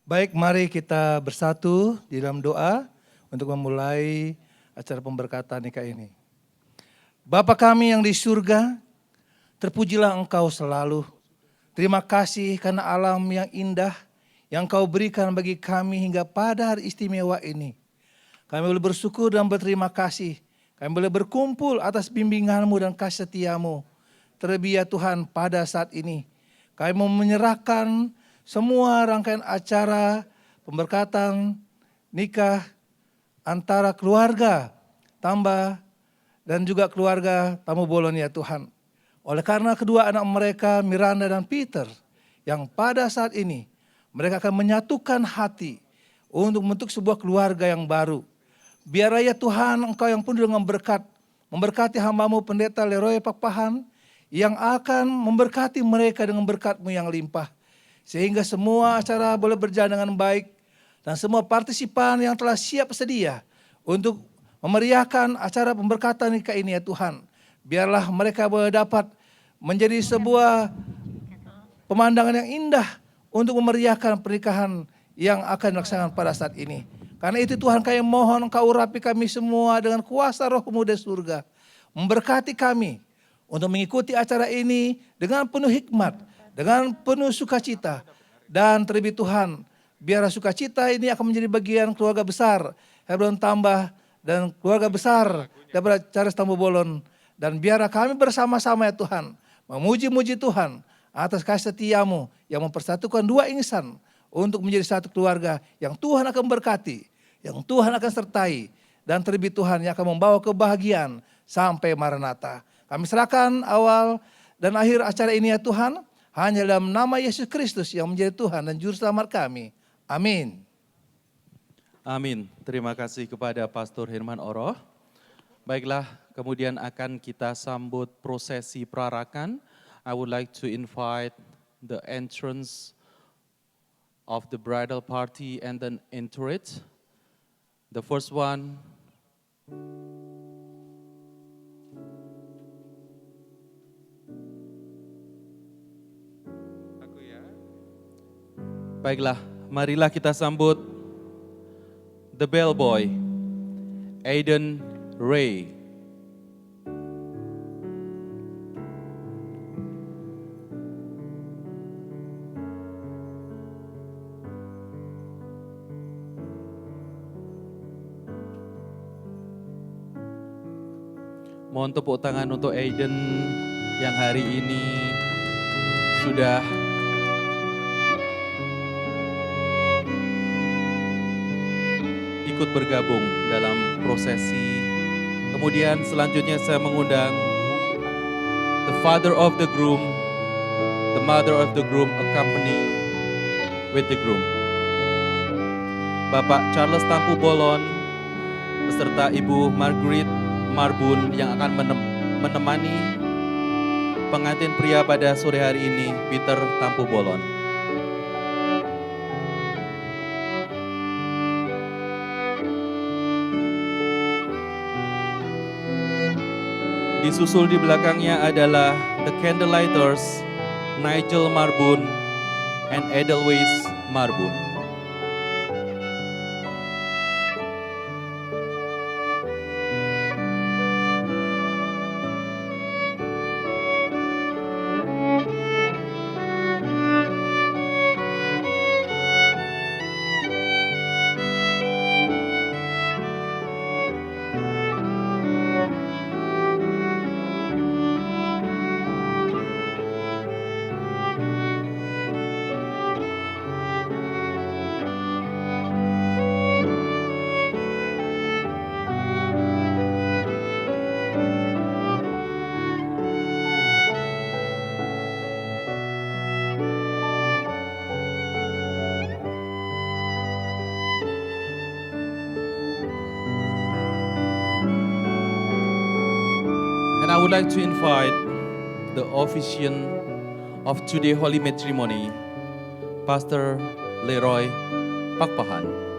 Baik, mari kita bersatu di dalam doa untuk memulai acara pemberkatan nikah ini. Bapa kami yang di surga, terpujilah Engkau selalu. Terima kasih karena alam yang indah yang Kau berikan bagi kami hingga pada hari istimewa ini. Kami boleh bersyukur dan berterima kasih. Kami boleh berkumpul atas bimbingan-Mu dan kasih setia-Mu. Terlebih ya Tuhan pada saat ini, kami mau menyerahkan semua rangkaian acara pemberkatan nikah antara keluarga tambah dan juga keluarga tamu bolon ya Tuhan. Oleh karena kedua anak mereka Miranda dan Peter yang pada saat ini mereka akan menyatukan hati untuk membentuk sebuah keluarga yang baru. Biarlah ya Tuhan Engkau yang penuh dengan berkat memberkati hamba-Mu Pendeta Leroy Pakpahan yang akan memberkati mereka dengan berkat-Mu yang limpah. Sehingga semua acara boleh berjalan dengan baik dan semua partisipan yang telah siap sedia untuk memeriahkan acara pemberkatan nikah ini ya Tuhan. Biarlah mereka boleh dapat menjadi sebuah pemandangan yang indah untuk memeriahkan pernikahan yang akan dilaksanakan pada saat ini. Karena itu Tuhan kami mohon Engkau urapi kami semua dengan kuasa Roh-Mu dari surga. Memberkati kami untuk mengikuti acara ini dengan penuh hikmat, dengan penuh sukacita. Dan terlebih Tuhan, biar sukacita ini akan menjadi bagian keluarga besar Hebron Tambah dan keluarga besar daripada Charles Tambu Bolon. Dan biar kami bersama-sama ya Tuhan, memuji-muji Tuhan atas kasih setia-Mu yang mempersatukan dua insan untuk menjadi satu keluarga yang Tuhan akan berkati, yang Tuhan akan sertai, dan terlebih Tuhan yang akan membawa kebahagiaan sampai Maranatha. Kami serahkan awal dan akhir acara ini ya Tuhan, hanya dalam nama Yesus Kristus yang menjadi Tuhan dan Juru Selamat kami. Amin. Amin. Terima kasih kepada Pastor Herman Oroh. Baiklah, kemudian akan kita sambut prosesi perarakan. I would like to invite the entrance of the bridal party and then enter it. The first one. Baiklah, marilah kita sambut the bellboy, Aiden Ray. Mohon tepuk tangan untuk Aiden yang hari ini sudah ikut bergabung dalam prosesi. Kemudian selanjutnya saya mengundang the father of the groom, the mother of the groom accompany with the groom. Bapak Charles Tampu Bolon beserta Ibu Margaret Marbun yang akan menemani pengantin pria pada sore hari ini, Peter Tampu Bolon. Disusul di belakangnya adalah the candlelighters, Nigel Marbun and Edelweiss Marbun. And I would like to invite the officiant of today holy matrimony, Pastor Leroy Pakpahan.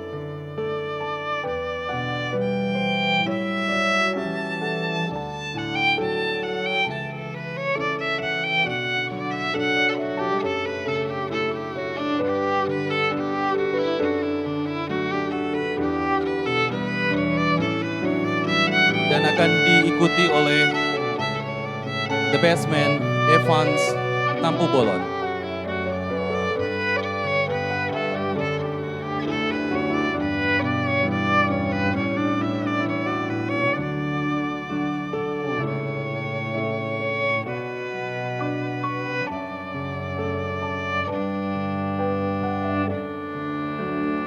akan diikuti oleh the bassman Evans Tampu Bolon.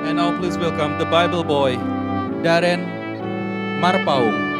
And now please welcome the Bible boy, Darren Marpaung.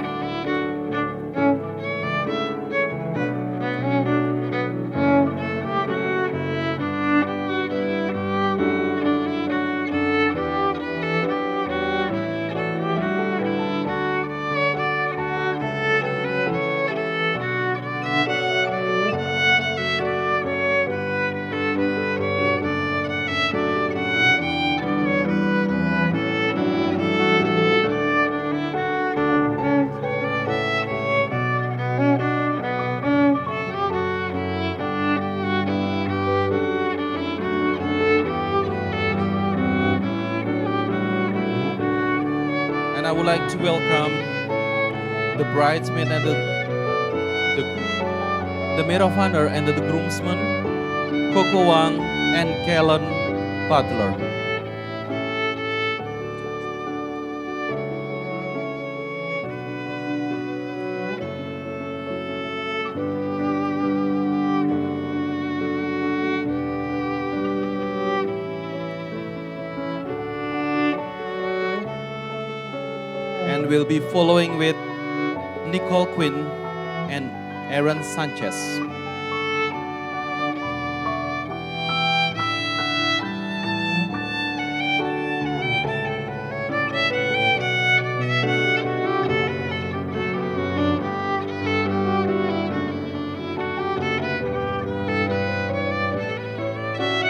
And I would like to welcome the bridesmaid and the maid of honor and the groomsmen, Coco Wang and Kellen Butler. And we'll be following with Nicole Quinn and Aaron Sanchez.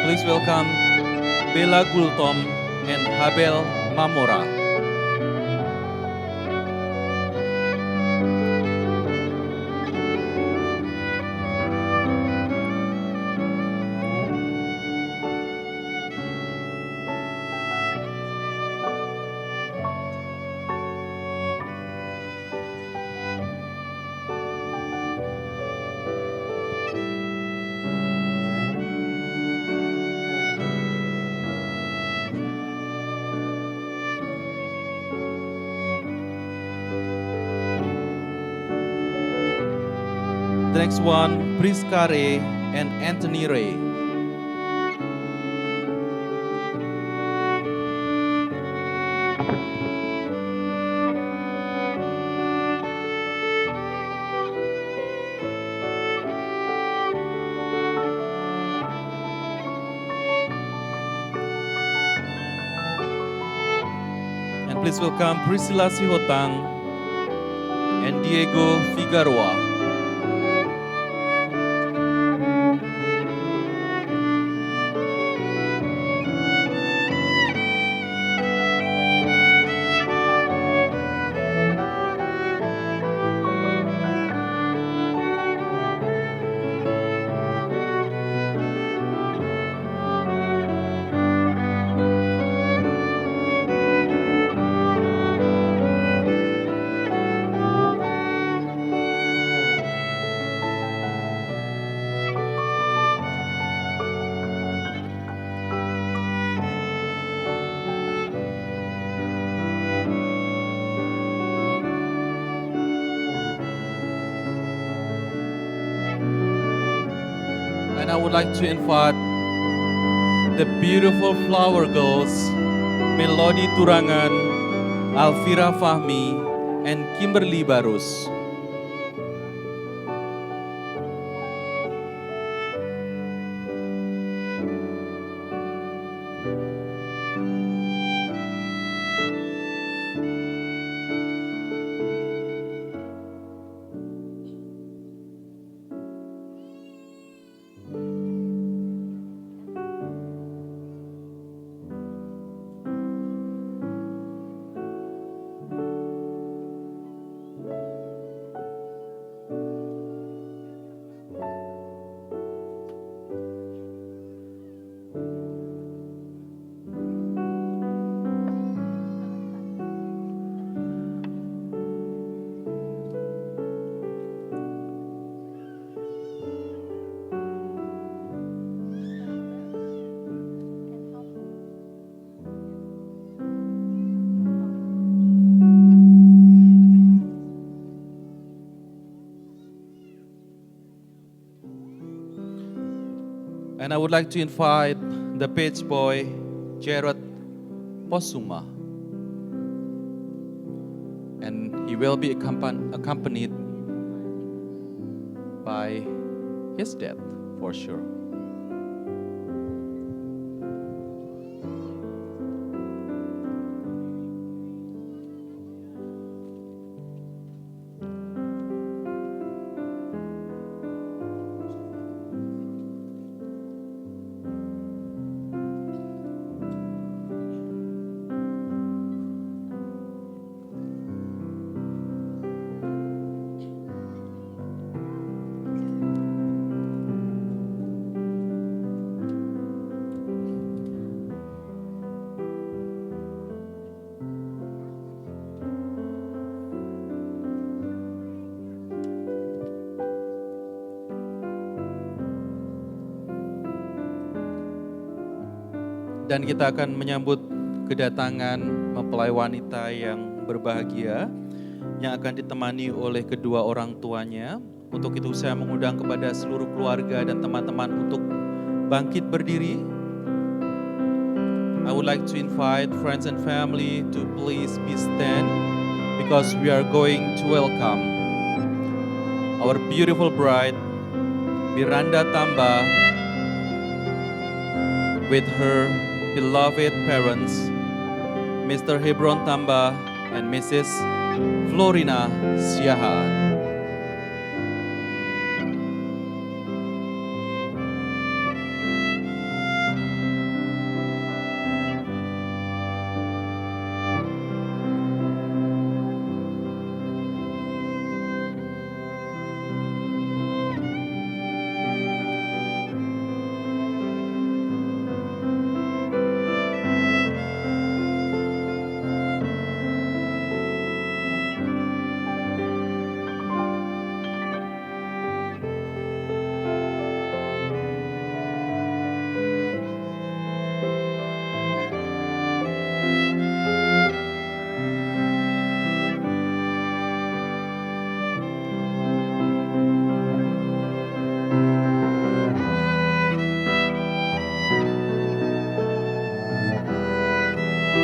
Please welcome Bella Gultom and Habel Mamora. The next one, Priska Ray and Anthony Ray. And please welcome Priscilla Sihotang and Diego Figueroa. And I would like to invite the beautiful flower girls, Melody Turangan, Alvira Fahmi, and Kimberly Barus. And I would like to invite the page boy, Jared Posuma. And he will be accompanied by his dad, for sure. Dan kita akan menyambut kedatangan mempelai wanita yang berbahagia yang akan ditemani oleh kedua orang tuanya. Untuk itu saya mengundang kepada seluruh keluarga dan teman-teman untuk bangkit berdiri. I would like to invite friends and family to please be stand because we are going to welcome our beautiful bride Miranda Tamba with her beloved parents, Mr. Hebron Tamba and Mrs. Florina Siahaan.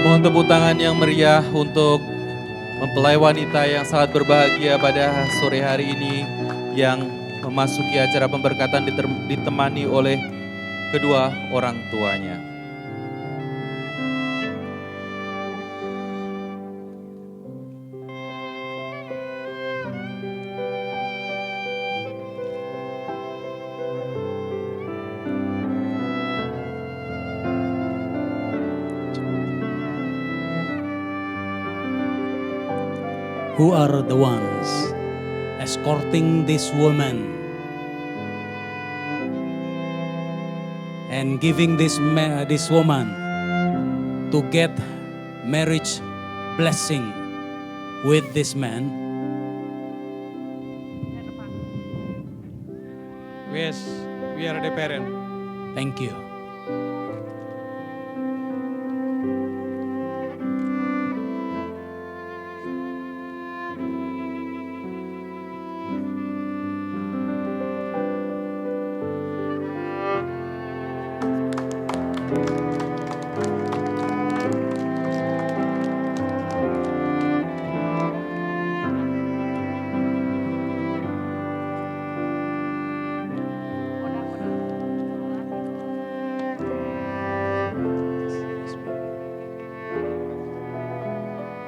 Mohon tepuk tangan yang meriah untuk mempelai wanita yang sangat berbahagia pada sore hari ini yang memasuki acara pemberkatan ditemani oleh kedua orang tuanya. Who are the ones escorting this woman and giving this woman to get marriage blessing with this man? Yes, we are the parent. Thank you.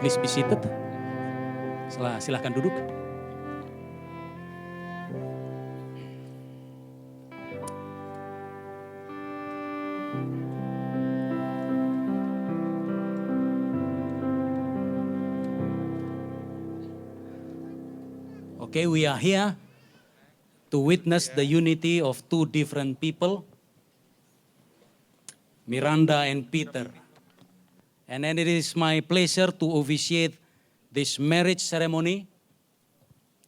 Please be seated. Silahkan duduk. Okay, we are here to witness the unity of two different people, Miranda and Peter. And then it is my pleasure to officiate this marriage ceremony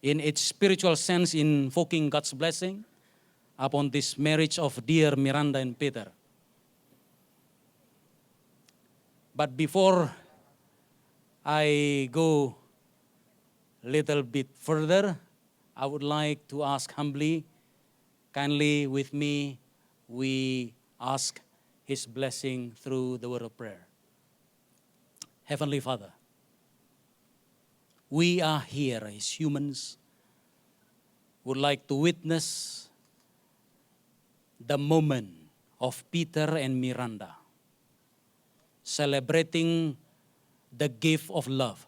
in its spiritual sense, invoking God's blessing upon this marriage of dear Miranda and Peter. But before I go a little bit further, I would like to ask humbly, kindly with me, we ask His blessing through the word of prayer. Heavenly Father, we are here as humans, would like to witness the moment of Peter and Miranda celebrating the gift of love.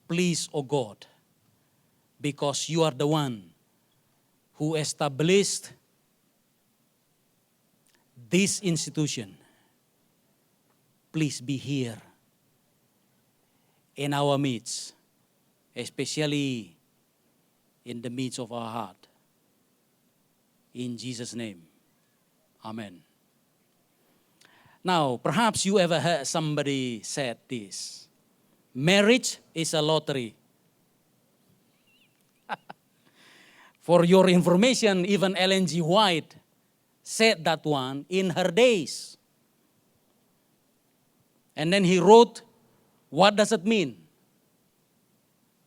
Please, O God, because you are the one who established this institution, please be here in our midst, especially in the midst of our heart. In Jesus' name, amen. Now, perhaps you ever heard somebody said this: marriage is a lottery. For your information, even Ellen G. White said that one in her days. And then he wrote, what does it mean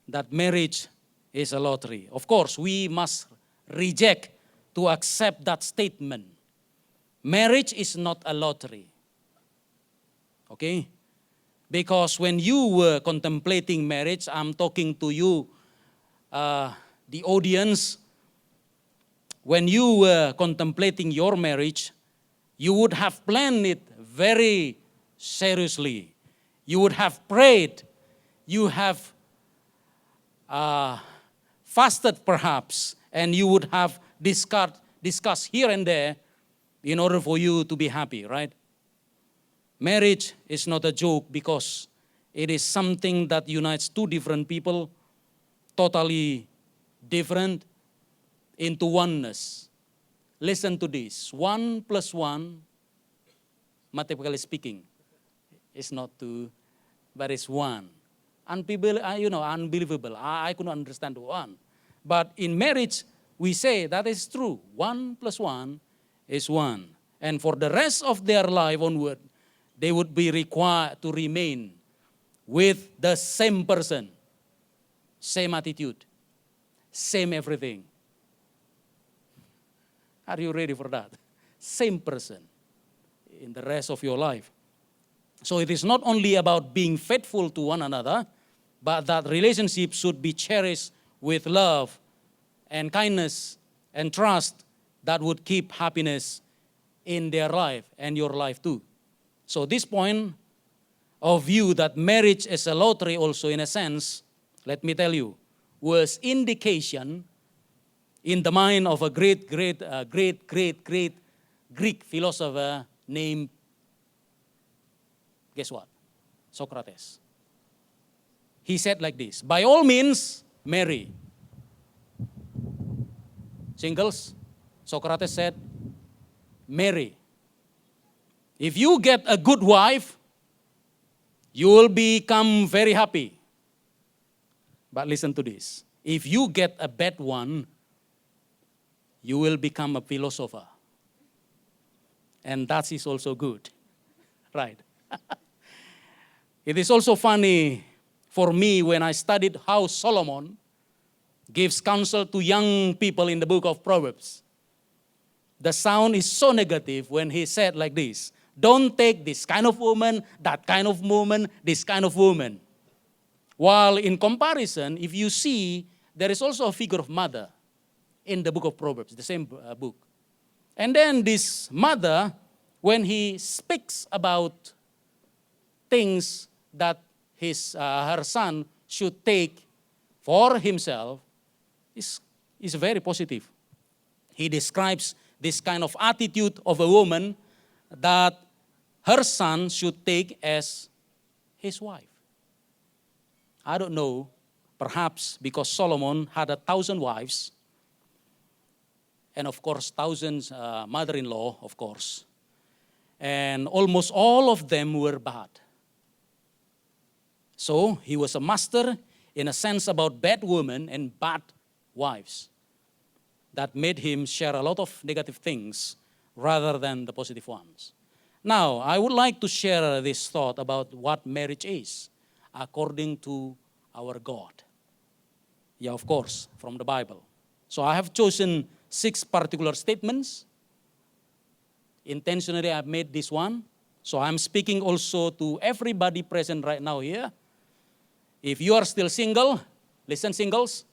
that marriage is a lottery? Of course, we must reject to accept that statement. Marriage is not a lottery. Okay? Because when you were contemplating marriage, I'm talking to you, the audience. When you were contemplating your marriage, you would have planned it very seriously. You would have prayed. You have fasted perhaps, and you would have discussed here and there in order for you to be happy, right? Marriage is not a joke because it is something that unites two different people, totally different, into oneness. Listen to this. 1 plus 1, mathematically speaking, is not 2, but it's 1. Unbelievable. I couldn't understand 1. But in marriage, we say that is true. 1 plus 1 is 1. And for the rest of their life onward, they would be required to remain with the same person, same attitude, same everything. Are you ready for that? Same person in the rest of your life. So it is not only about being faithful to one another, but that relationship should be cherished with love and kindness and trust that would keep happiness in their life and your life too. So this point of view that marriage is a lottery also in a sense, let me tell you, was indication in the mind of a great Greek philosopher named, guess what? Socrates. He said like this: by all means, marry. Singles, Socrates said, marry. If you get a good wife, you will become very happy. But listen to this. If you get a bad one, you will become a philosopher. And that is also good. Right. It is also funny for me when I studied how Solomon gives counsel to young people in the book of Proverbs. The sound is so negative when he said like this: don't take this kind of woman, that kind of woman, this kind of woman. While in comparison, if you see, there is also a figure of mother in the book of Proverbs, the same book. And then this mother, when he speaks about things that her son should take for himself, is very positive. He describes this kind of attitude of a woman that her son should take as his wife. I don't know, perhaps because Solomon had 1,000 wives, and of course, thousands mother-in-law, of course. And almost all of them were bad. So he was a master in a sense about bad women and bad wives. That made him share a lot of negative things rather than the positive ones. Now, I would like to share this thought about what marriage is according to our God. Yeah, of course, from the Bible. So I have chosen 6 particular statements Intentionally, I've made this one. So I'm speaking also to everybody present right now here. If you are still single, listen, singles,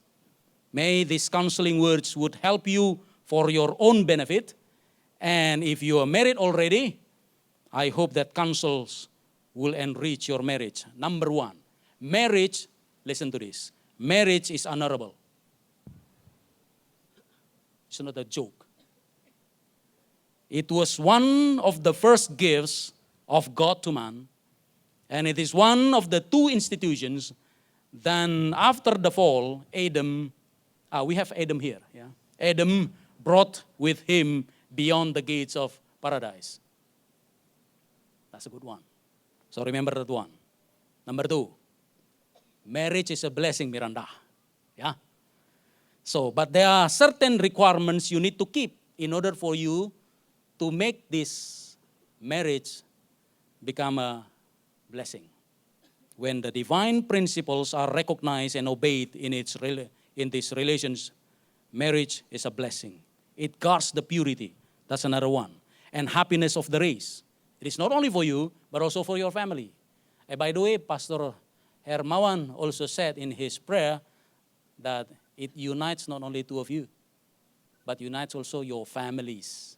may these counseling words would help you for your own benefit. And if you are married already, I hope that counsels will enrich your marriage. Number one, marriage, listen to this, marriage is honorable. It's not a joke. It was one of the first gifts of God to man, and it is one of the two institutions. Then after the fall, Adam, we have Adam here. Yeah? Adam brought with him beyond the gates of paradise. That's a good one. So remember that one. Number two, marriage is a blessing, Miranda. Yeah. So, but there are certain requirements you need to keep in order for you to make this marriage become a blessing. When the divine principles are recognized and obeyed in these relations, marriage is a blessing. It guards the purity. That's another one. And happiness of the race. It is not only for you, but also for your family. And by the way, Pastor Hermawan also said in his prayer that it unites not only two of you, but unites also your families.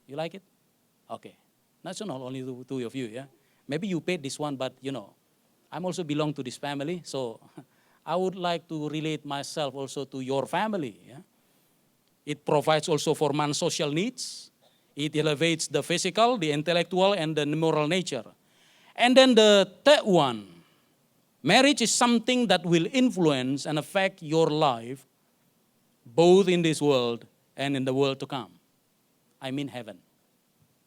You like it? Okay. Not only the two of you, yeah? Maybe you paid this one, but I'm also belong to this family, so I would like to relate myself also to your family, yeah? It provides also for man's social needs. It elevates the physical, the intellectual, and the moral nature. And then the third one, marriage is something that will influence and affect your life, both in this world and in the world to come. I mean heaven.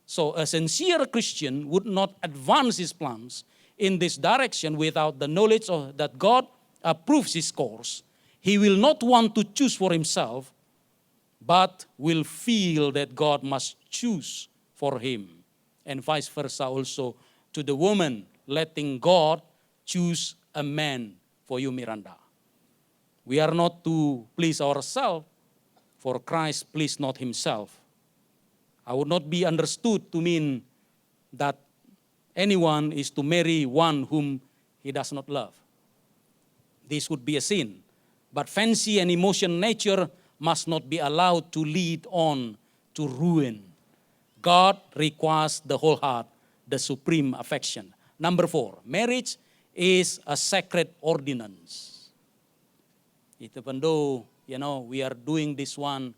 So a sincere Christian would not advance his plans in this direction without the knowledge that God approves his course. He will not want to choose for himself, but will feel that God must choose for him. And vice versa also to the woman, letting God choose a man for you, Miranda. We are not to please ourselves, for Christ pleased not himself. I would not be understood to mean that anyone is to marry one whom he does not love. This would be a sin. But fancy and emotion nature must not be allowed to lead on to ruin. God requires the whole heart, the supreme affection. Number 4, marriage is a sacred ordinance. Even though, we are doing this one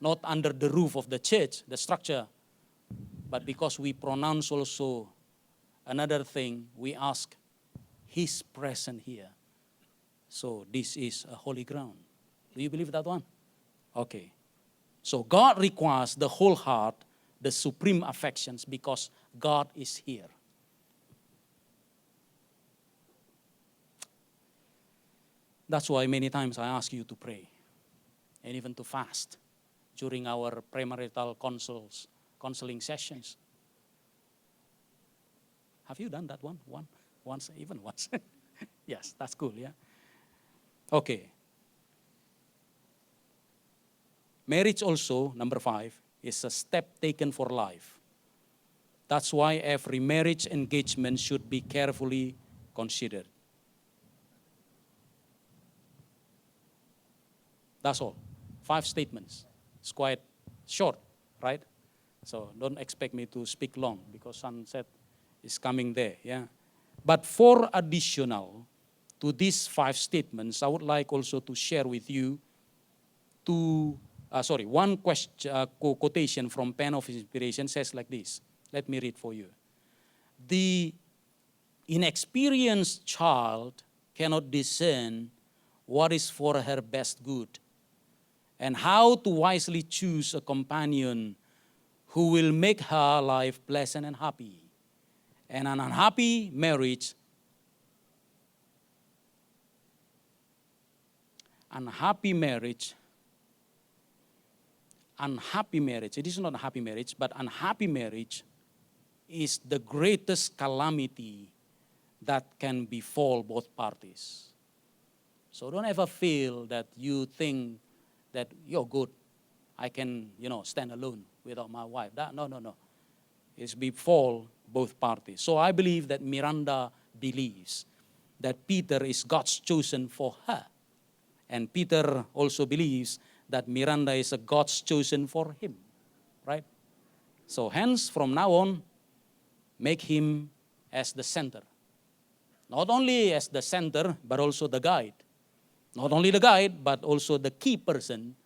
not under the roof of the church, the structure, but because we pronounce also another thing, we ask his presence here. So this is a holy ground. Do you believe that one? Okay. So God requires the whole heart, the supreme affections, because God is here. That's why many times I ask you to pray and even to fast during our premarital counseling sessions. Have you done that one? Once, even once. Yes, that's cool, yeah? Okay. Marriage also, number 5, is a step taken for life. That's why every marriage engagement should be carefully considered. That's all. 5 statements. It's quite short, right? So don't expect me to speak long because sunset is coming there, yeah? But 4 additional to these 5 statements, I would like also to share with you one quotation from Pen of Inspiration says like this. Let me read for you. The inexperienced child cannot discern what is for her best good and how to wisely choose a companion who will make her life pleasant and happy. And an unhappy marriage, it is not a happy marriage, but unhappy marriage is the greatest calamity that can befall both parties. So don't ever feel that you think that you're good. I can, stand alone without my wife. No. It's before both parties. So I believe that Miranda believes that Peter is God's chosen for her. And Peter also believes that Miranda is a God's chosen for him. Right? So hence, from now on, make him as the center. Not only as the center, but also the guide. Not only the guide, but also the key person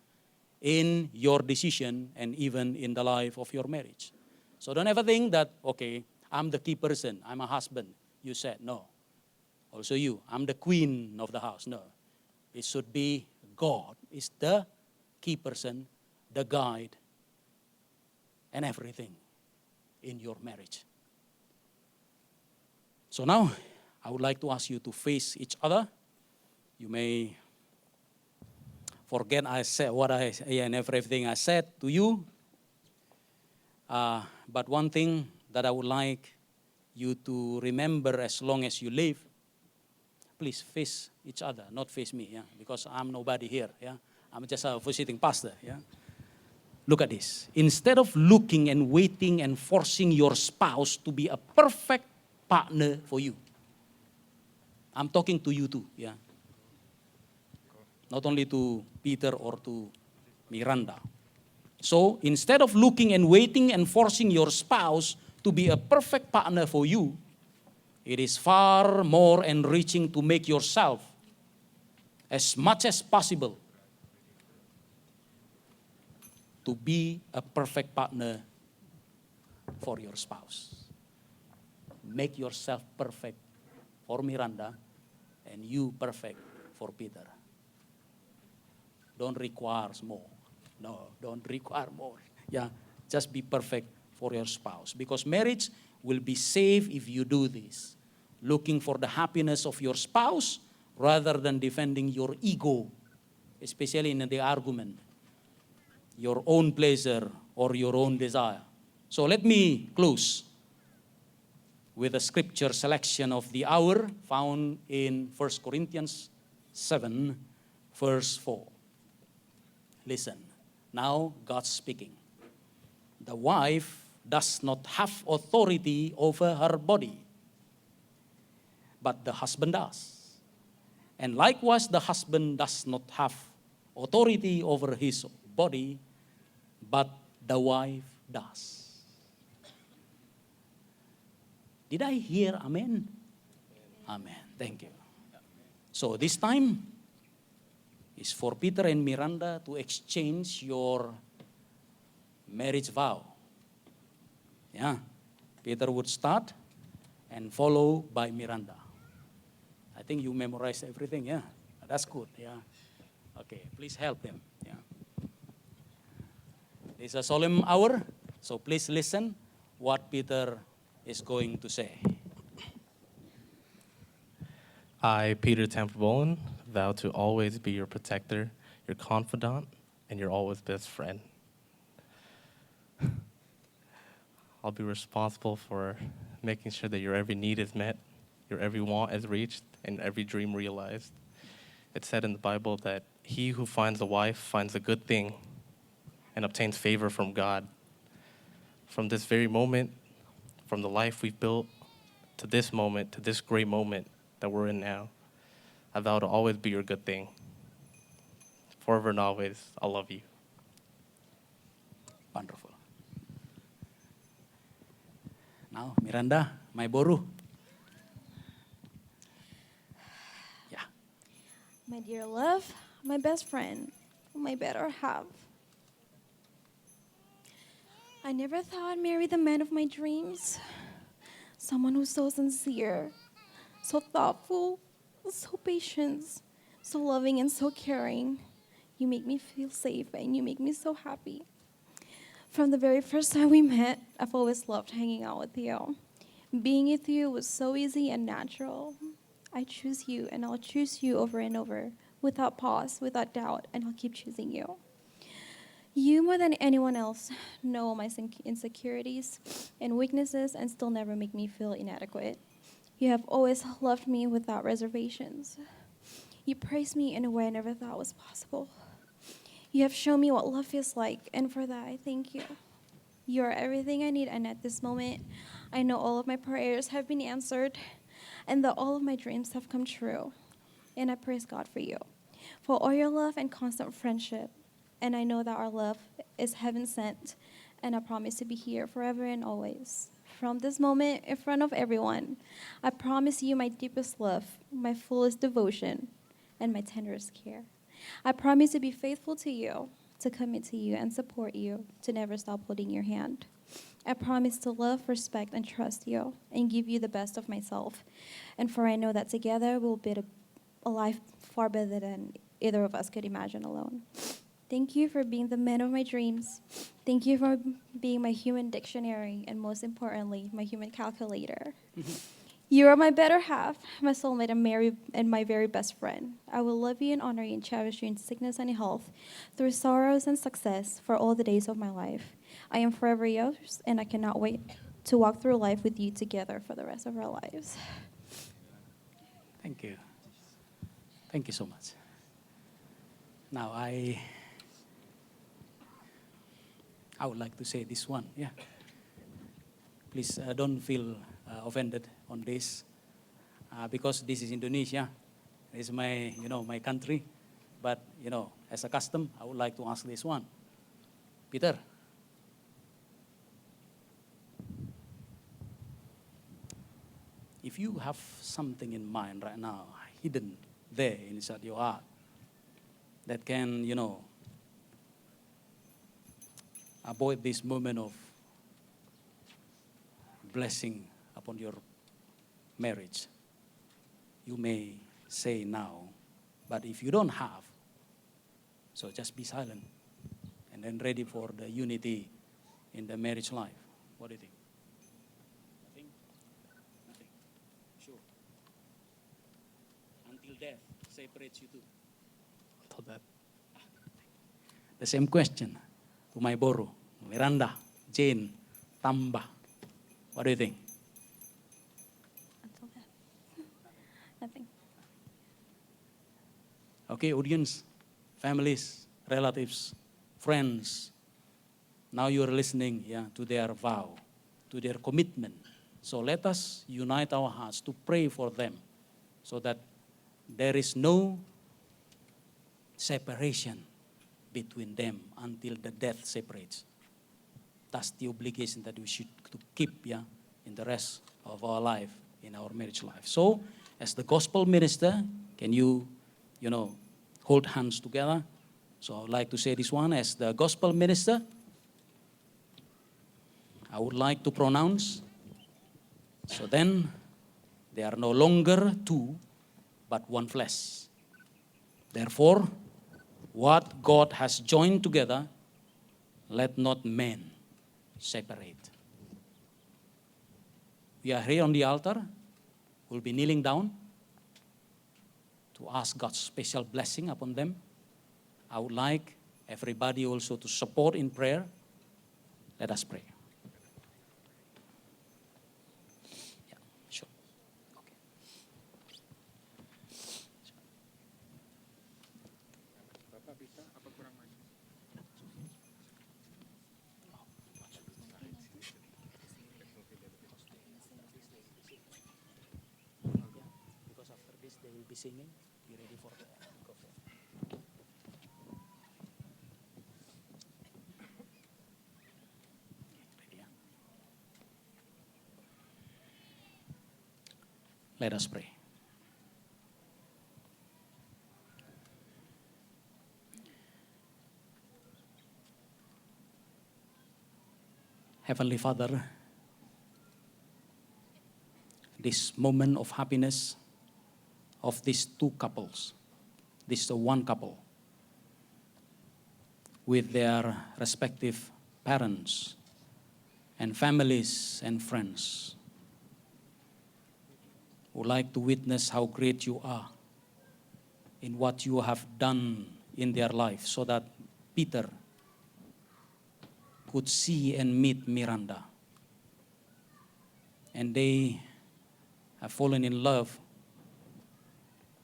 in your decision and even in the life of your marriage. So don't ever think that, okay, I'm the key person, I'm a husband. You said no. Also you, I'm the queen of the house. No. It should be God is the key person, the guide, and everything in your marriage. So now, I would like to ask you to face each other. You may forget I said and everything I said to you. But one thing that I would like you to remember as long as you live, please face each other, not face me, yeah, because I'm nobody here, yeah. I'm just a visiting pastor, yeah. Look at this. Instead of looking and waiting and forcing your spouse to be a perfect partner for you, I'm talking to you too, yeah. Not only to Peter or to Miranda. So instead of looking and waiting and forcing your spouse to be a perfect partner for you, it is far more enriching to make yourself as much as possible to be a perfect partner for your spouse. Make yourself perfect for Miranda and you perfect for Peter. Don't require more. No, don't require more. Yeah, just be perfect for your spouse. Because marriage will be safe if you do this. Looking for the happiness of your spouse rather than defending your ego, especially in the argument, your own pleasure or your own desire. So let me close with a scripture selection of the hour found in 1 Corinthians 7, verse 4. Listen, now God's speaking. The wife does not have authority over her body, but the husband does. And likewise, the husband does not have authority over his body, but the wife does. Did I hear amen? Amen. Thank you. So this time is for Peter and Miranda to exchange your marriage vow. Yeah. Peter would start and follow by Miranda. I think you memorized everything, yeah. That's good, yeah. Okay, please help them, yeah. It's a solemn hour, so please listen what Peter is going to say. I, Peter Tamper-Bowen, vow to always be your protector, your confidant, and your always best friend. I'll be responsible for making sure that your every need is met, your every want is reached, and every dream realized. It's said in the Bible that he who finds a wife finds a good thing and obtains favor from God. From this very moment, from the life we've built to this moment, to this great moment that we're in now, I vow to always be your good thing. Forever and always, I love you. Wonderful. Now, Miranda, my boru. Yeah. My dear love, my best friend, my better half. I never thought I'd marry the man of my dreams. Someone who's so sincere, so thoughtful, so patient, so loving and so caring. You make me feel safe and you make me so happy. From the very first time we met, I've always loved hanging out with you. Being with you was so easy and natural. I choose you and I'll choose you over and over, without pause, without doubt, and I'll keep choosing you. You more than anyone else know my insecurities and weaknesses and still never make me feel inadequate. You have always loved me without reservations. You praise me in a way I never thought was possible. You have shown me what love feels like, and for that I thank you. You are everything I need, and at this moment, I know all of my prayers have been answered and that all of my dreams have come true. And I praise God for you, for all your love and constant friendship. And I know that our love is heaven sent, and I promise to be here forever and always. From this moment, in front of everyone, I promise you my deepest love, my fullest devotion, and my tenderest care. I promise to be faithful to you, to commit to you and support you, to never stop holding your hand. I promise to love, respect, and trust you, and give you the best of myself. And for I know that together we'll build a life far better than either of us could imagine alone. Thank you for being the man of my dreams. Thank you for being my human dictionary, and most importantly, my human calculator. You are my better half, my soulmate, and my very best friend. I will love you and honor you and cherish you in sickness and in health, through sorrows and success, for all the days of my life. I am forever yours, and I cannot wait to walk through life with you together for the rest of our lives. Thank you. Thank you so much. Now I would like to say this one. Yeah. Please don't feel offended on this, because this is Indonesia. This is my, my country. But, as a custom, I would like to ask this one. Peter, if you have something in mind right now, hidden there inside your heart, that can, avoid this moment of blessing upon your marriage, you may say now. But if you don't have, so just be silent and then ready for the unity in the marriage life. What do you think? Nothing? Nothing. Sure. Until death separates you two. Until that. The same question to my Boro, Miranda, Jane, Tamba. What do you think? Until death. Nothing. Okay, audience, families, relatives, friends. Now you are listening, to their vow, to their commitment. So let us unite our hearts to pray for them, so that there is no separation between them until the death separates. That's the obligation that we should to keep, in the rest of our life, in our marriage life. So, as the gospel minister, can you, hold hands together? So I would like to say this one, as the gospel minister, I would like to pronounce, so then they are no longer two, but one flesh. Therefore, what God has joined together, let not man separate. We are here on the altar. We'll be kneeling down to ask God's special blessing upon them. I would like everybody also to support in prayer. Let us pray. Yeah, sure. Okay. Because after this they will be singing. Be ready for the microphone. Ready, yeah? Let us pray. Heavenly Father, this moment of happiness of these two couples, this one couple, with their respective parents and families and friends, would like to witness how great you are in what you have done in their life, so that Peter could see and meet Miranda. And they have fallen in love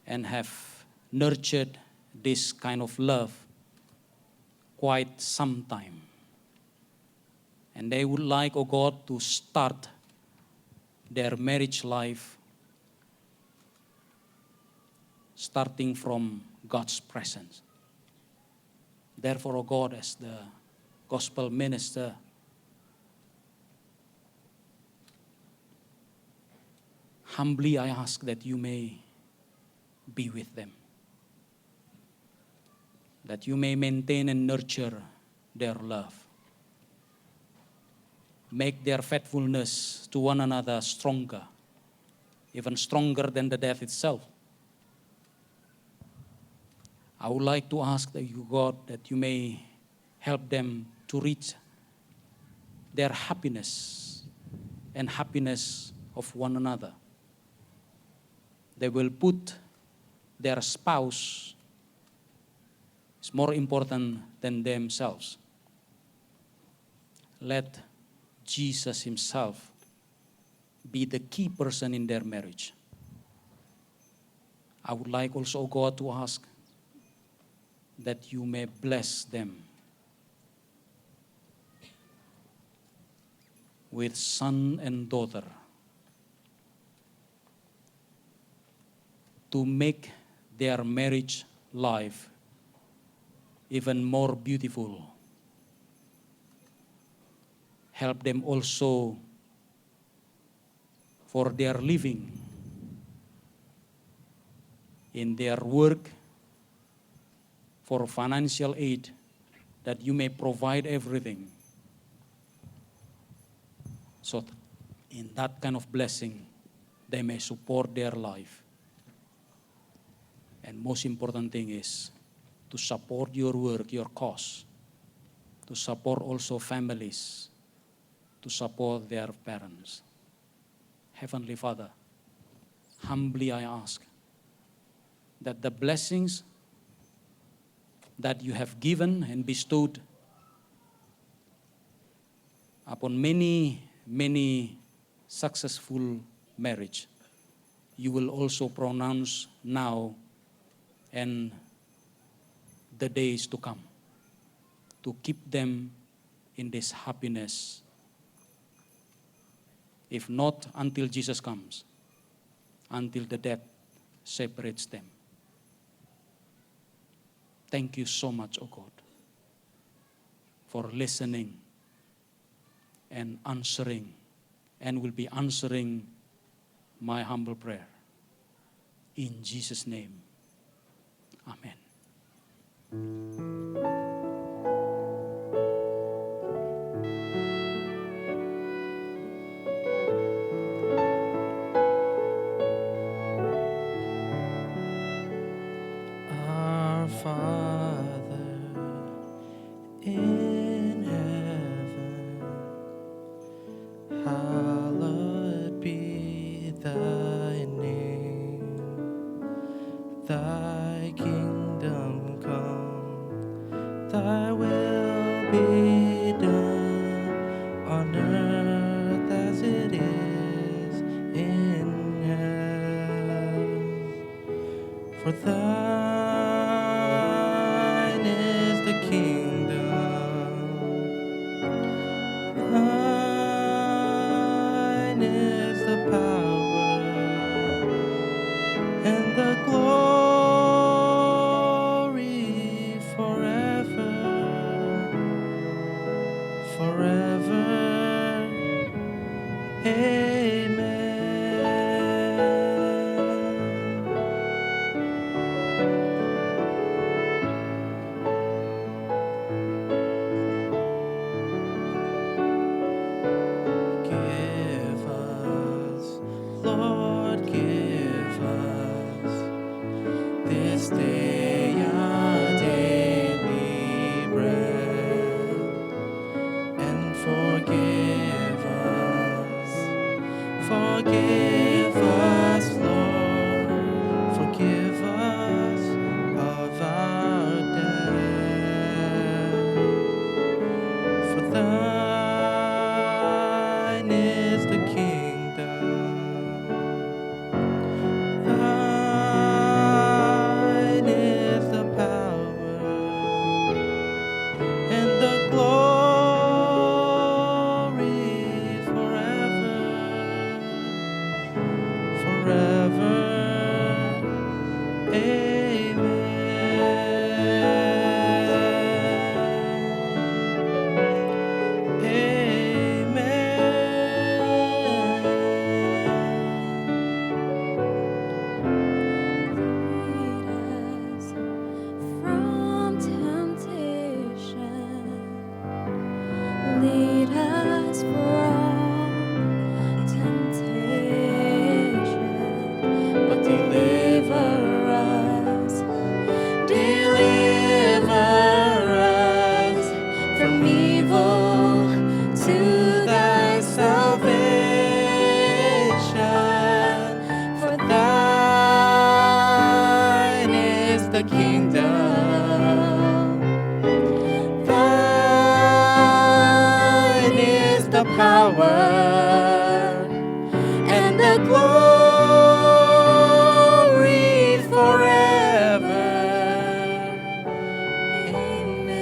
and have nurtured this kind of love quite some time. And they would like, oh God, to start their marriage life starting from God's presence. Therefore, oh God, as the gospel minister, humbly I ask that you may be with them, that you may maintain and nurture their love, make their faithfulness to one another stronger, even stronger than the death itself. I would like to ask that you, God, that you may help them to reach their happiness and happiness of one another. They will put their spouse is more important than themselves. Let Jesus himself be the key person in their marriage. I would like also, God, to ask that you may bless them with son and daughter to make their marriage life even more beautiful. Help them also for their living, in their work, for financial aid, that you may provide everything. So in that kind of blessing, they may support their life. And most important thing is to support your work, your cause, to support also families, to support their parents. Heavenly Father, humbly I ask that the blessings that you have given and bestowed upon many, many successful marriage, you will also pronounce now and the days to come, to keep them in this happiness. If not until Jesus comes, until the death separates them. Thank you so much, O God, for listening and answering, and will be answering my humble prayer. In Jesus' name, amen. Our Father in heaven, hallowed be thy name. Thy kingdom come, thy will be done on earth as it is in heaven. For thine is the kingdom, thine is the power and the glory forever, forever. Amen. Give us, Lord, give us this day our daily bread, and forgive us, Lord, forgive us of our debt. For thine is the kingdom, thine is the power and the glory power and the glory forever. Amen.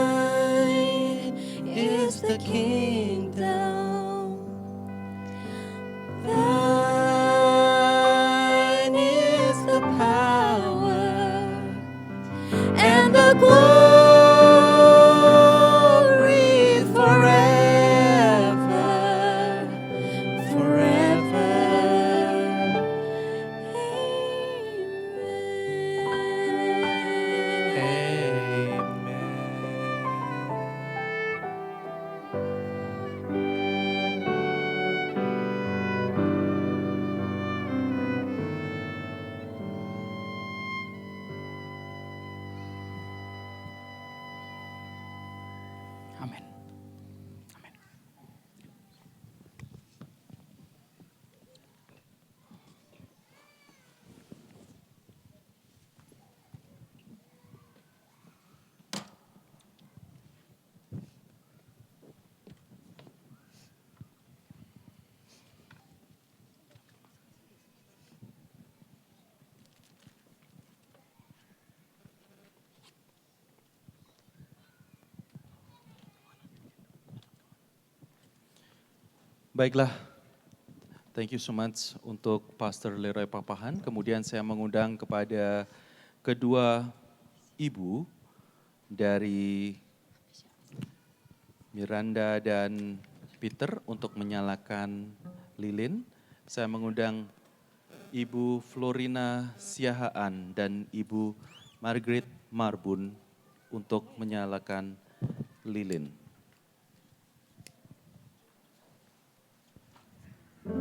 Thine is the kingdom. Thine is the power and the glory forever, forever. Amin. Amin. Baiklah, thank you so much untuk Pastor Leroy Papahan. Kemudian saya mengundang kepada kedua ibu dari Miranda dan Peter untuk menyalakan lilin. Saya mengundang Ibu Florina Siahaan dan Ibu Margaret Marbun untuk menyalakan lilin.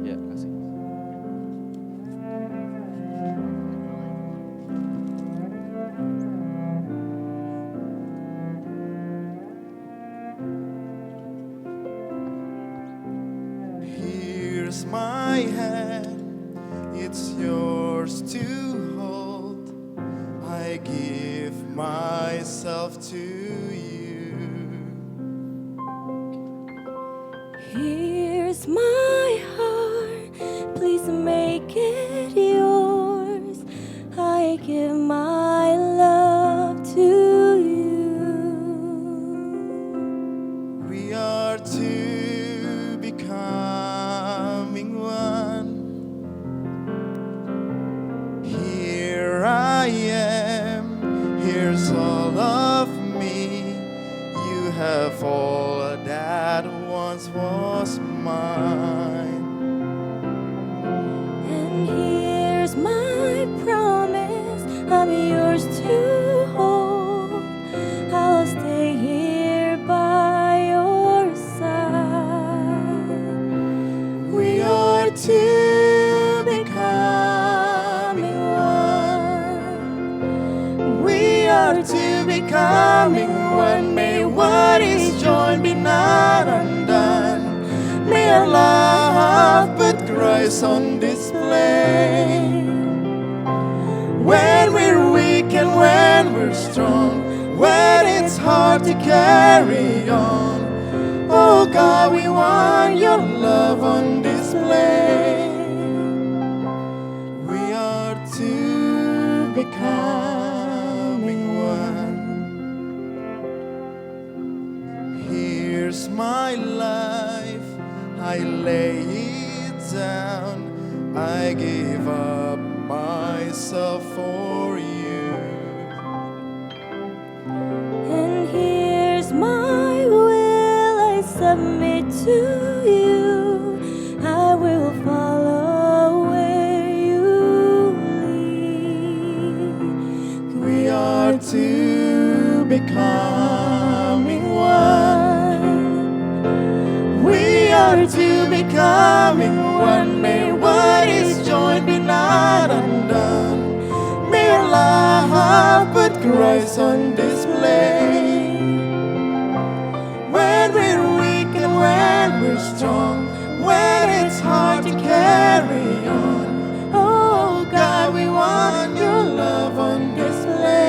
Ya, kasih. Here's my hand, it's yours to hold. I give myself to you. Here's my heart, please make it yours. I give my love to you. We are two becoming one. Here I am, here's all of me. You have all that once was mine. And here's my promise, I'm yours to hold. I'll stay here by your side. We are two becoming one. We are two becoming one. May what is joined be not undone. May our love put Christ on display. When we're weak and when we're strong, when it's hard to carry on. Oh God, we want your love on display. We are two becoming one. Here's my life, I lay it down. I give up myself for you. And here's my will, I submit to you. I will follow where you lead. We are two becoming one. We are two becoming one. May what is joined be not undone. May our love put Christ on display. When we're weak and when we're strong, when it's hard to carry on. Oh God, we want your love on display.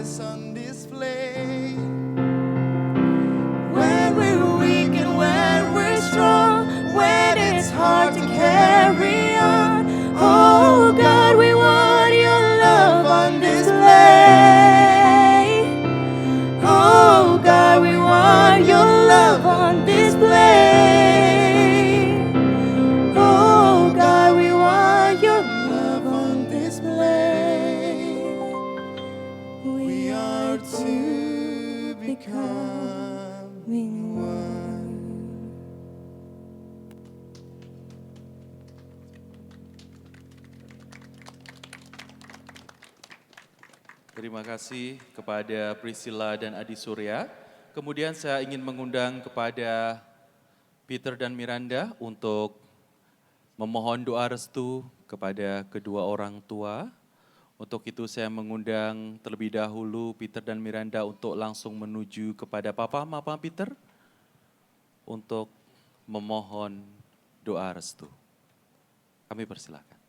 grace on display. When we're weak and when we're strong, when it's hard to carry on, oh God, we want your love on display. Oh God, we want your love on display. Oh God, we want your love on display. We are to becoming one. Terima kasih kepada Priscilla dan Adi Surya. Kemudian saya ingin mengundang kepada Peter dan Miranda untuk memohon doa restu kepada kedua orang tua. Untuk itu saya mengundang terlebih dahulu Peter dan Miranda untuk langsung menuju kepada Papa Mama Peter untuk memohon doa restu. Kami persilakan.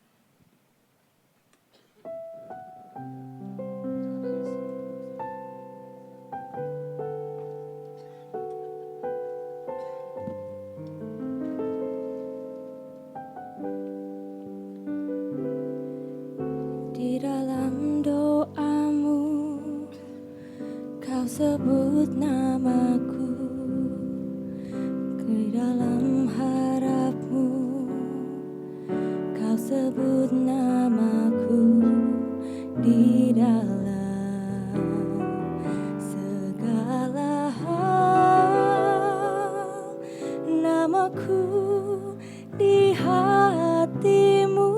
Di dalam doamu, kau sebut namaku. Di dalam harapmu, kau sebut namaku. Di dalam segala hal, namaku di hatimu.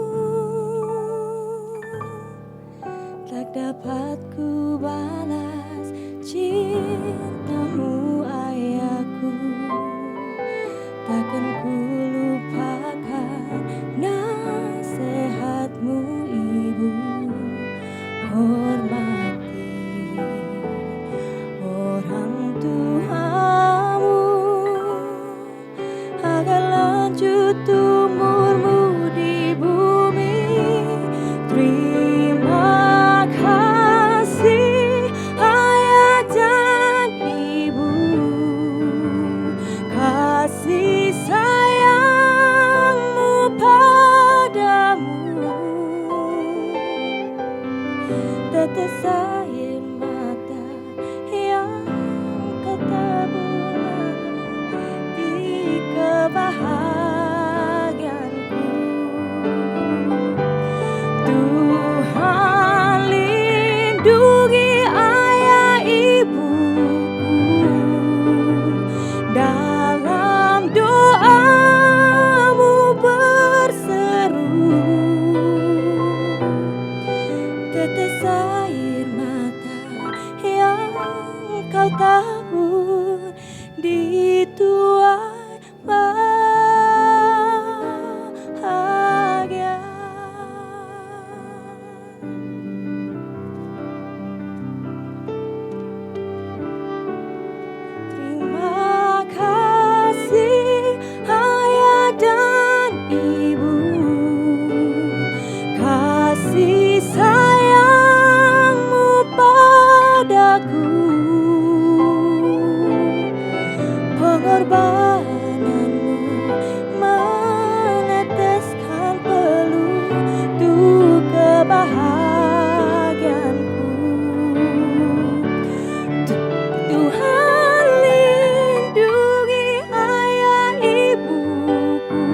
Tak dapat ku balas cintamu ayahku. Takkan ku lupakan nasihatmu ibu. Hormati orang tuamu agar lanjut umurmu di bumi. Terima kasih ayah dan ibu, kasih sayangmu padamu. Tetes air mata yang kau tabur di kebahagiaanku. Tuhan lindungi ayah ibuku. Dalam doamu berseru. Tetes air mata yang kau tabur di tuai bahagia. Terima kasih ayah dan ibu, kasih sayangmu padaku. Pengorbananmu meneteskan peluh untuk kebahagiaanku. Tuhan lindungi ayah ibuku.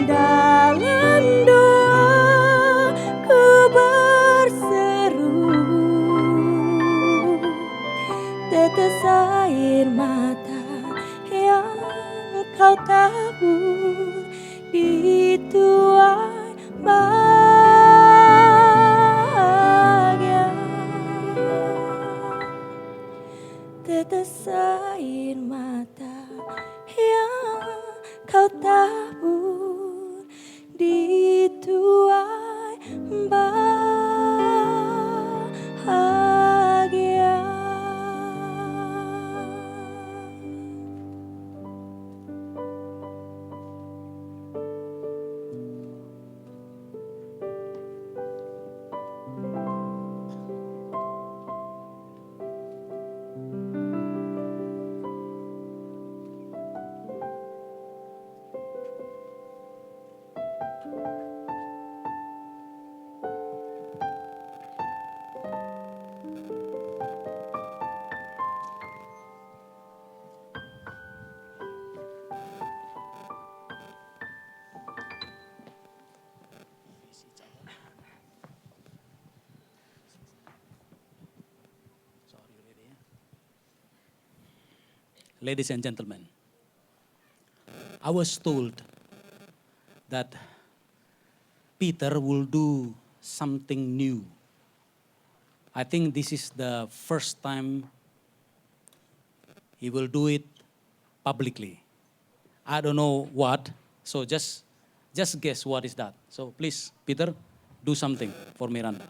Dalam doaku berseru. Tetes air mata yang kau tabur di tuai bahagia. Tetes air mata yang kau tabur di tuai bahagia. ladies and gentlemen, I was told that Peter will do something new. I think this is the first time he will do it publicly. I don't know what, so just guess what is that. So please, Peter, do something for Miranda.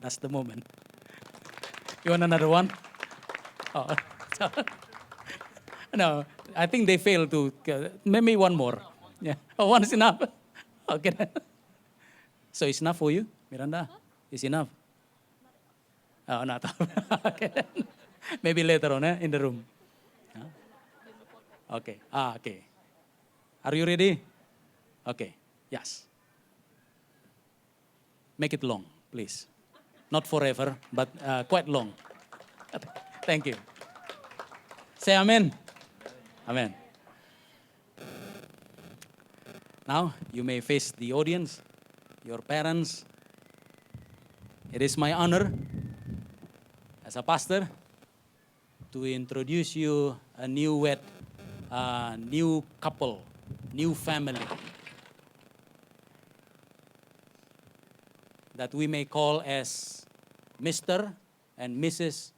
That's the moment. You want another one? Oh, no, I think they failed to, maybe one more. Yeah, oh, one is enough. Okay. So it's enough for you, Miranda? It's enough? Oh, not. Okay. Maybe later on in the room. Okay, okay. Are you ready? Okay, yes. Make it long, please. Not forever, but quite long. Thank you. Say amen. Amen. Now, you may face the audience, your parents. It is my honor as a pastor to introduce you a new couple, new family that we may call as Mr. and Mrs.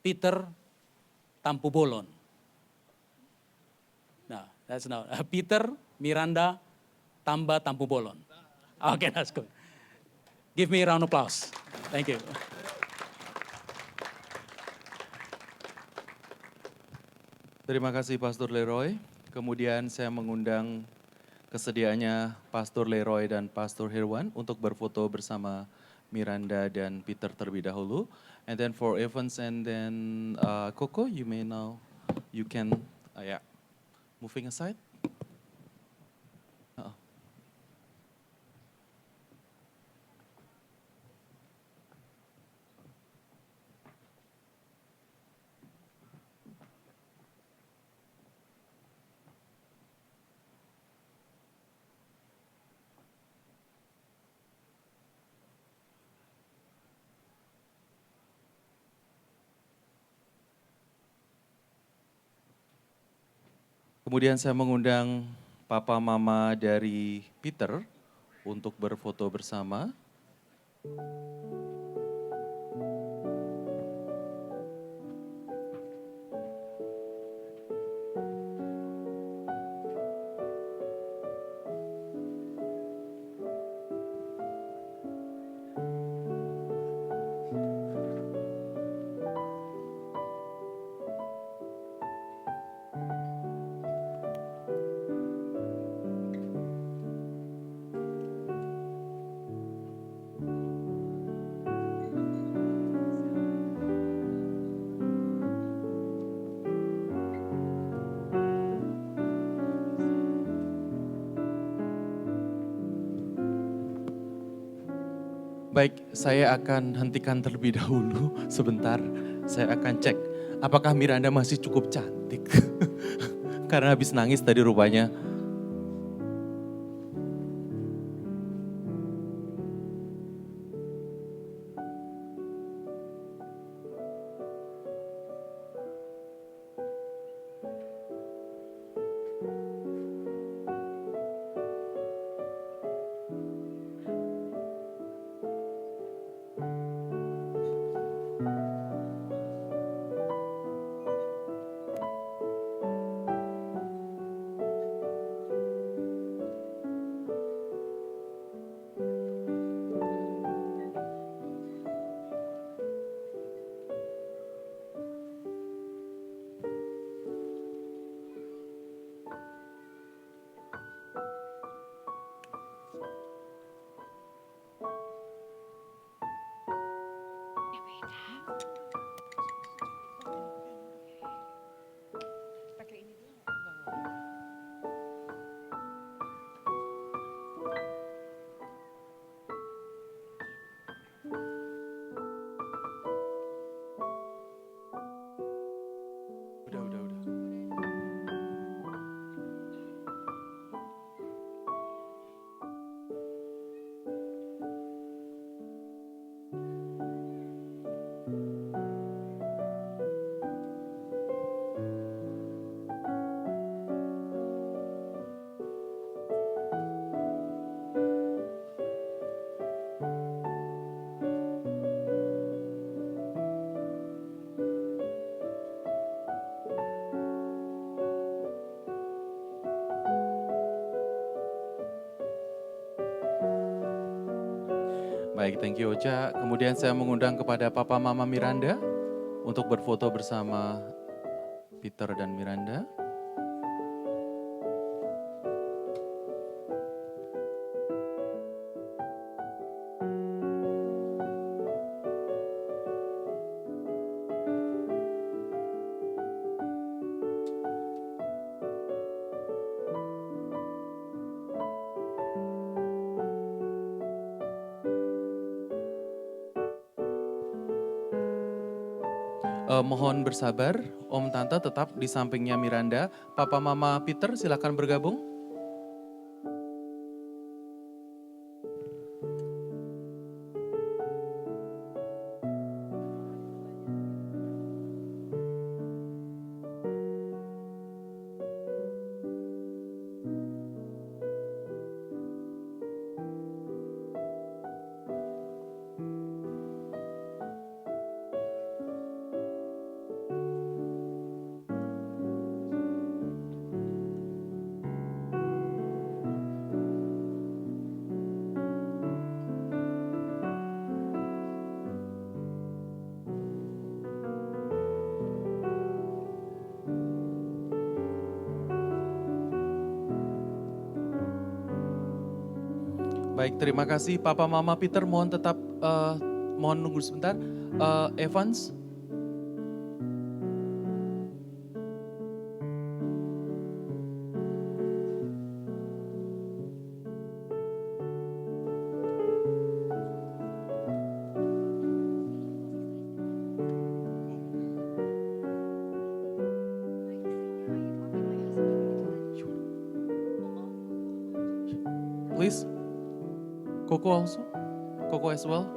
Peter Tampubolon. No, that's not. Peter Miranda Tamba Tampubolon. Okay, that's good. Give me a round of applause. Thank you. Terima kasih Pastor Leroy. Kemudian saya mengundang kesediaannya Pastor Leroy dan Pastor Herwan untuk berfoto bersama Miranda dan Peter terlebih dahulu. And then for Evans and then Coco, you can, moving aside. Kemudian saya mengundang papa mama dari Peter untuk berfoto bersama. Baik, saya akan hentikan terlebih dahulu sebentar. Saya akan cek apakah Miranda masih cukup cantik. Karena habis nangis tadi rupanya. Baik, thank you Ocha. Kemudian saya mengundang kepada Papa Mama Miranda untuk berfoto bersama Peter dan Miranda. Mohon bersabar, Om Tante tetap di sampingnya Miranda. Papa Mama Peter silakan bergabung. Baik, terima kasih Papa Mama Peter. Mohon tetap, mohon nunggu sebentar. Evans. Please. Coco also? Coco as well?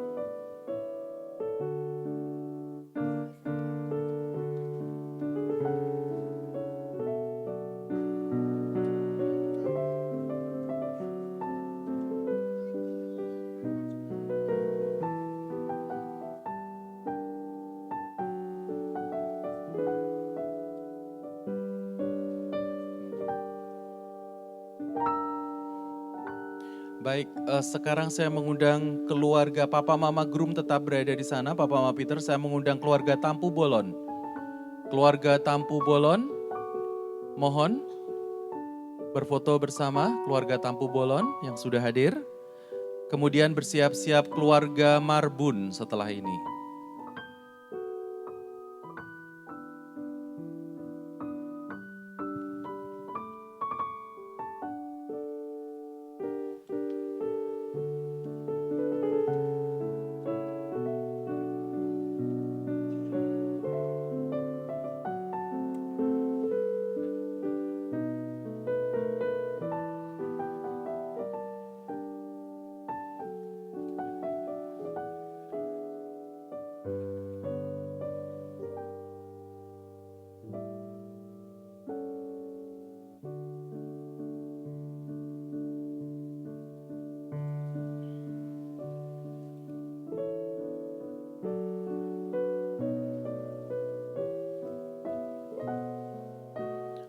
Baik, sekarang saya mengundang keluarga Papa Mama Groom tetap berada di sana. Papa Mama Peter, saya mengundang keluarga Tampu Bolon. Keluarga Tampu Bolon, mohon berfoto bersama keluarga Tampu Bolon yang sudah hadir. Kemudian bersiap-siap keluarga Marbun setelah ini.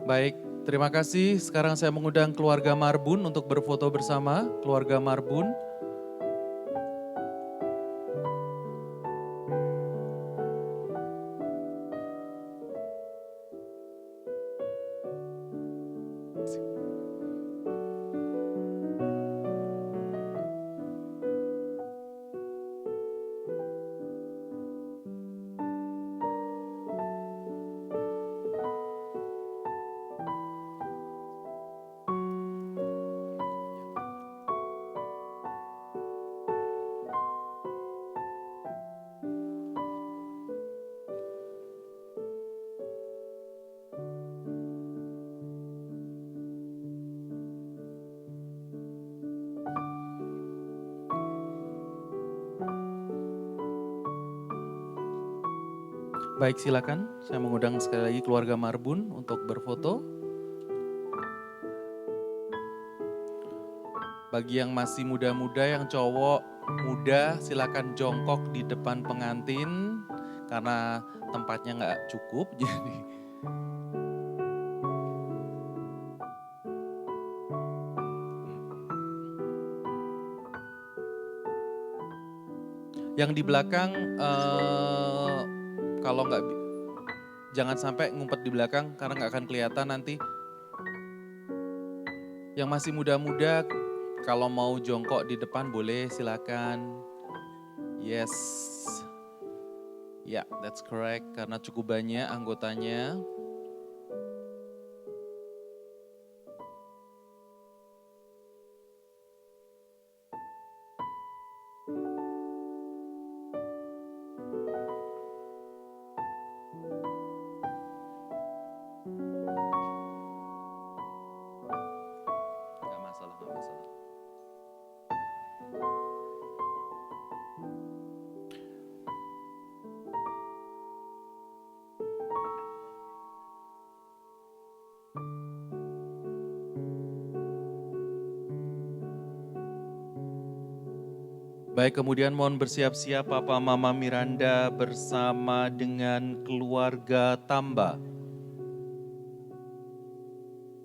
Baik, terima kasih. Sekarang saya mengundang keluarga Marbun untuk berfoto bersama. Keluarga Marbun. Baik, silakan. Saya mengundang sekali lagi keluarga Marbun untuk berfoto. Bagi yang masih muda-muda, yang cowok muda, silakan jongkok di depan pengantin karena tempatnya nggak cukup. Jadi Yang di belakang kalau nggak jangan sampai ngumpet di belakang karena nggak akan kelihatan nanti. Yang masih muda-muda kalau mau jongkok di depan boleh silakan. Yes. Ya, that's correct karena cukup banyak anggotanya. Nggak masalah, nggak masalah. Baik, kemudian mohon bersiap-siap Papa Mama Miranda bersama dengan keluarga Tamba.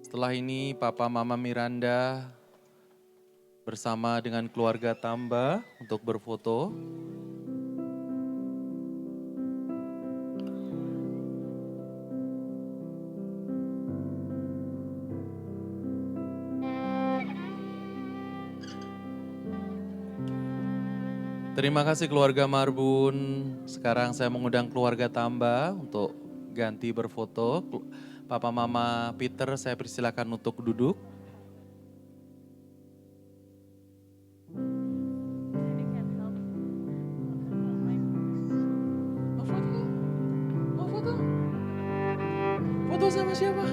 Setelah ini Papa Mama Miranda bersama dengan keluarga Tamba untuk berfoto. Terima kasih keluarga Marbun. Sekarang saya mengundang keluarga Tamba untuk ganti berfoto. Papa Mama Peter saya persilakan untuk duduk. Mau foto? Foto sama siapa?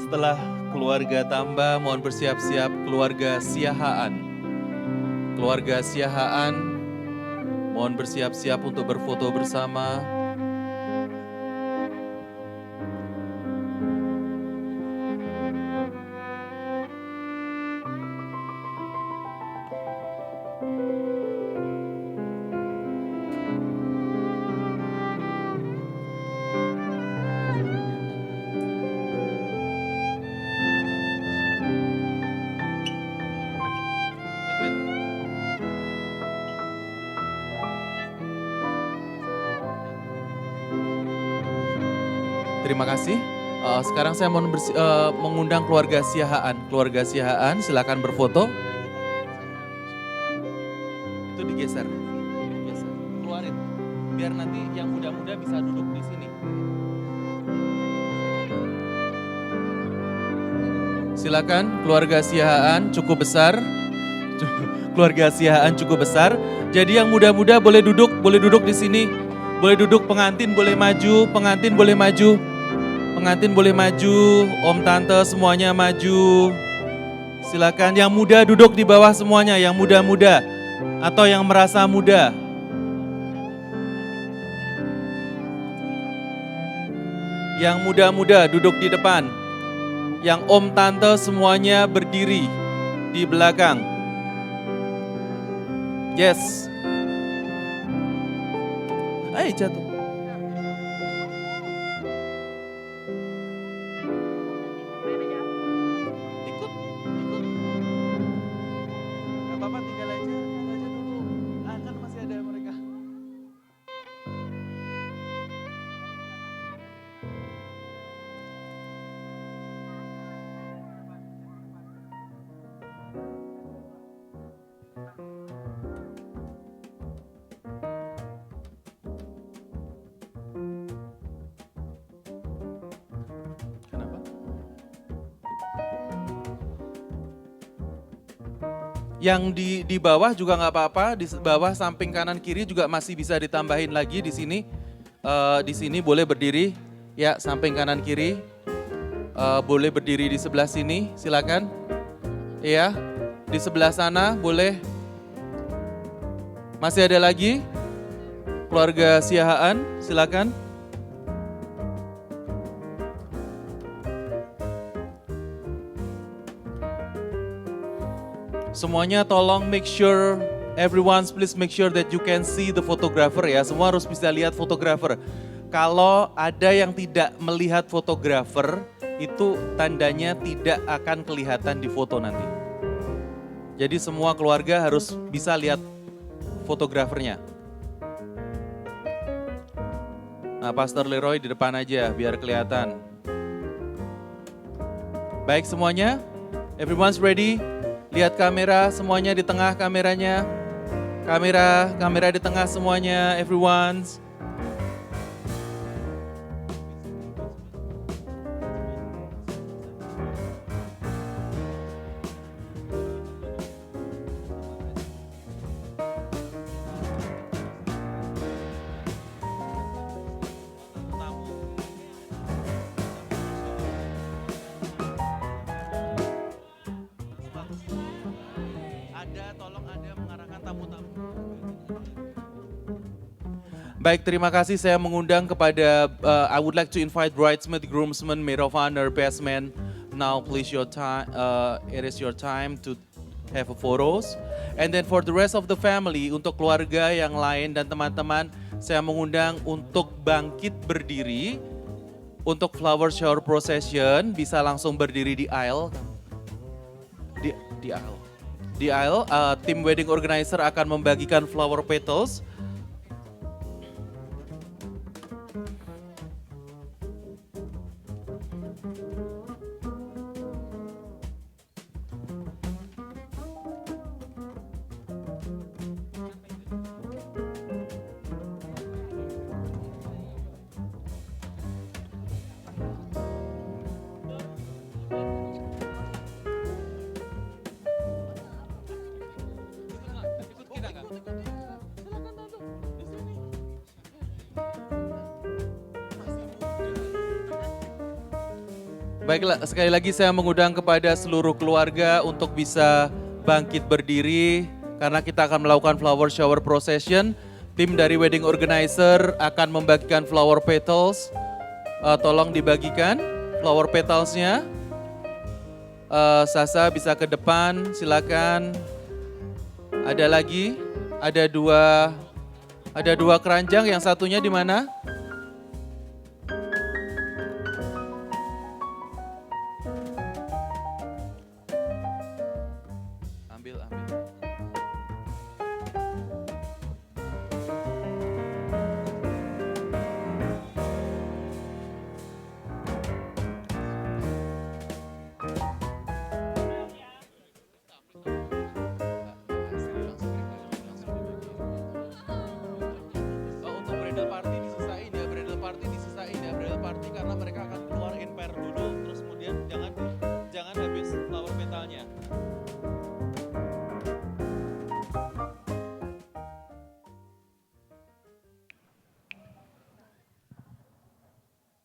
Setelah keluarga Tamba, mohon bersiap-siap keluarga Siahaan. Keluarga Siahaan, mohon bersiap-siap untuk berfoto bersama. Terima kasih. Sekarang saya mau mengundang keluarga Siahaan. Keluarga Siahaan, silakan berfoto. Itu digeser. Keluarin. Biar nanti yang muda-muda bisa duduk di sini. Silakan, keluarga Siahaan cukup besar. Keluarga Siahaan cukup besar. Jadi yang muda-muda boleh duduk di sini. Boleh duduk, pengantin boleh maju, pengantin boleh maju. Pengantin boleh maju, om tante semuanya maju. Silakan yang muda duduk di bawah semuanya, yang muda-muda atau yang merasa muda. Yang muda-muda duduk di depan. Yang om tante semuanya berdiri di belakang. Yes. Jatuh. Ikut. Gak apa-apa, tinggal aja dulu. Kan masih ada mereka. Kenapa? Yang di bawah juga nggak apa-apa, di bawah samping kanan kiri juga masih bisa ditambahin lagi di sini. Di sini boleh berdiri, ya samping kanan kiri. Boleh berdiri di sebelah sini, silakan. Iya, di sebelah sana boleh. Masih ada lagi, keluarga Siahaan, silakan. Semuanya tolong make sure, please make sure that you can see the photographer ya. Semua harus bisa lihat fotografer. Kalau ada yang tidak melihat fotografer, itu tandanya tidak akan kelihatan di foto nanti. Jadi semua keluarga harus bisa lihat fotografernya. Nah, Pastor Leroy di depan aja biar kelihatan. Baik semuanya, everyone's ready. Lihat kamera, semuanya di tengah kameranya. Kamera di tengah semuanya, everyone's. Baik, terima kasih. Saya mengundang kepada, I would like to invite bridesmaid, groomsmen, maid of honor, best man. Now please your time, it is your time to have a photos. And then for the rest of the family, untuk keluarga yang lain dan teman-teman, saya mengundang untuk bangkit berdiri. Untuk flower shower procession, bisa langsung berdiri di aisle. Di aisle. Di aisle, tim wedding organizer akan membagikan flower petals. Baiklah, sekali lagi saya mengundang kepada seluruh keluarga untuk bisa bangkit berdiri karena kita akan melakukan flower shower procession. Tim dari wedding organizer akan membagikan flower petals. Tolong dibagikan flower petalsnya. Sasa bisa ke depan, silakan. Ada lagi, ada dua keranjang, yang satunya di mana? Ambil. Untuk bridal party disisain ya, bridal party karena mereka akan keluar in pair dulu, terus kemudian jangan habis flower petalnya.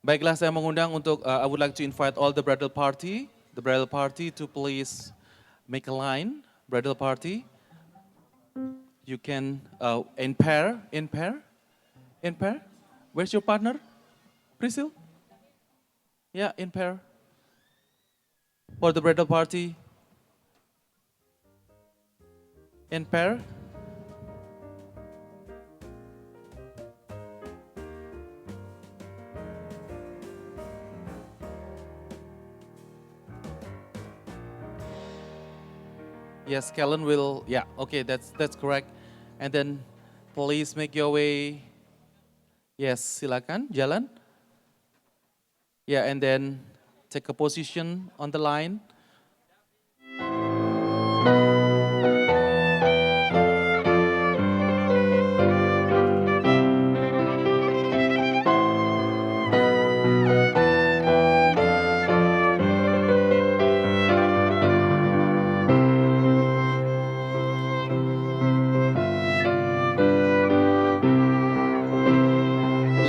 Baiklah, saya mengundang untuk, I would like to invite all the bridal party to please make a line, bridal party. You can, in pair. Where's your partner? Priscil? Yeah, in pair. For the bridal party. In pair. Yes, Kellen will, yeah, okay, that's correct. And then please make your way. Yes, silakan, jalan. Yeah, and then take a position on the line.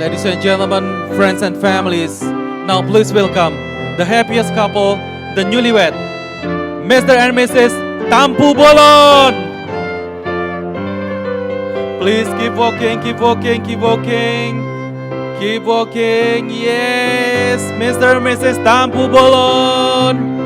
Ladies and gentlemen, friends and families, now please welcome the happiest couple, the newlywed, Mr. and Mrs. Tampu Bolon. Please keep walking. Yes, Mr. and Mrs. Tampu Bolon.